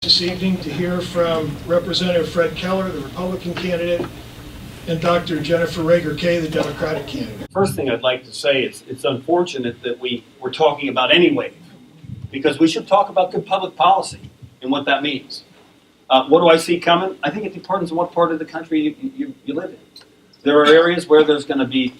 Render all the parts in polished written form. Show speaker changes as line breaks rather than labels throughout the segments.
This evening to hear from Representative Fred Keller, the Republican candidate, and Dr. Jennifer Ragen-Kay, the Democratic candidate.
First thing I'd like to say is it's unfortunate that we're talking about any wave, because we should talk about good public policy and what that means. What do I see coming? I think it depends on what part of the country you live in. There are areas where there's going to be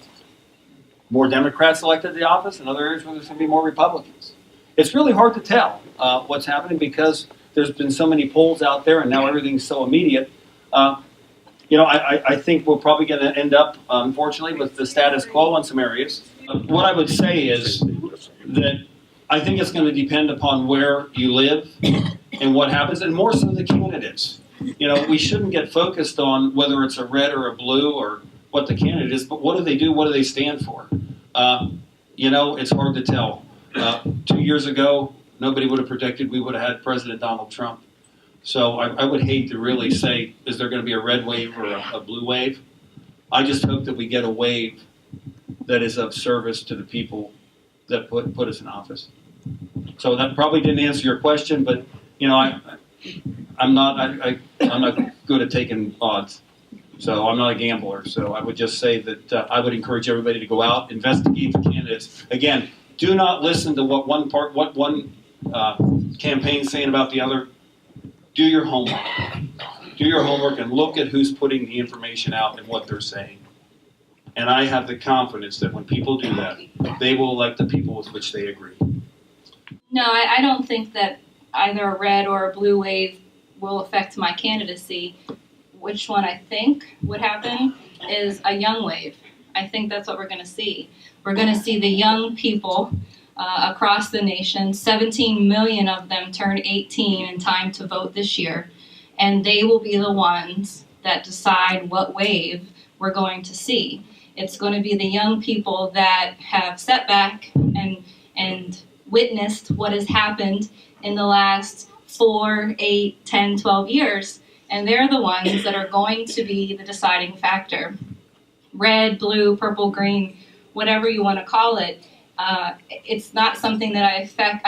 more Democrats elected to the office, and other areas where there's going to be more Republicans. It's really hard to tell what's happening because there's been so many polls out there, and now everything's so immediate. I think we're probably going to end up, unfortunately, with the status quo in some areas. What I would say is that I think it's going to depend upon where you live and what happens, and more so the candidates. We shouldn't get focused on whether it's a red or a blue or what the candidate is, but what do they do? What do they stand for? It's hard to tell. 2 years ago, nobody would have predicted we would have had President Donald Trump. So I would hate to really say, is there going to be a red wave or a blue wave? I just hope that we get a wave that is of service to the people that put us in office. So that probably didn't answer your question, but I'm not good at taking odds. So I'm not a gambler. So I would just say that I would encourage everybody to go out, investigate the candidates. Again, do not listen to what one campaign's saying about the other. Do your homework. Do your homework and look at who's putting the information out and what they're saying. And I have the confidence that when people do that, they will elect the people with which they agree.
No, I don't think that either a red or a blue wave will affect my candidacy. Which one I think would happen is a young wave. I think that's what we're going to see. We're going to see the young people across the nation. 17 million of them turn 18 in time to vote this year, and they will be the ones that decide what wave we're going to see. It's going to be the young people that have sat back and witnessed what has happened in the last 4, 8, 10, 12 years, and they're the ones that are going to be the deciding factor. Red, blue, purple, green, whatever you want to call it, it's not something that I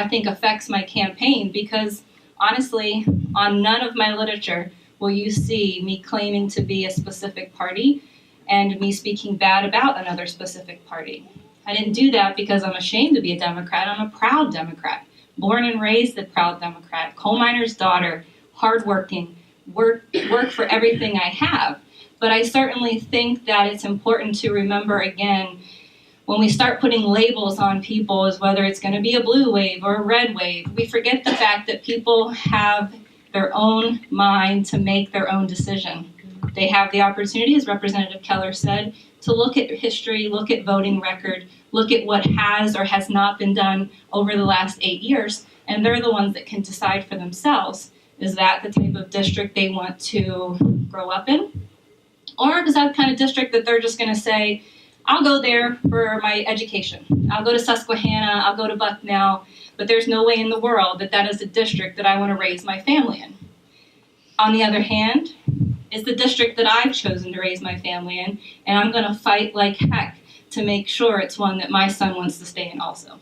think affects my campaign, because honestly, on none of my literature will you see me claiming to be a specific party and me speaking bad about another specific party. I didn't do that because I'm ashamed to be a Democrat. I'm a proud Democrat, born and raised a proud Democrat, coal miner's daughter, hardworking, work for everything I have. But I certainly think that it's important to remember, again, when we start putting labels on people as whether it's going to be a blue wave or a red wave, we forget the fact that people have their own mind to make their own decision. They have the opportunity, as Representative Keller said, to look at history, look at voting record, look at what has or has not been done over the last 8 years, and they're the ones that can decide for themselves. Is that the type of district they want to grow up in? Or is that the kind of district that they're just going to say, I'll go there for my education. I'll go to Susquehanna, I'll go to Bucknell, but there's no way in the world that that is a district that I want to raise my family in. On the other hand, is the district that I've chosen to raise my family in, and I'm going to fight like heck to make sure it's one that my son wants to stay in also.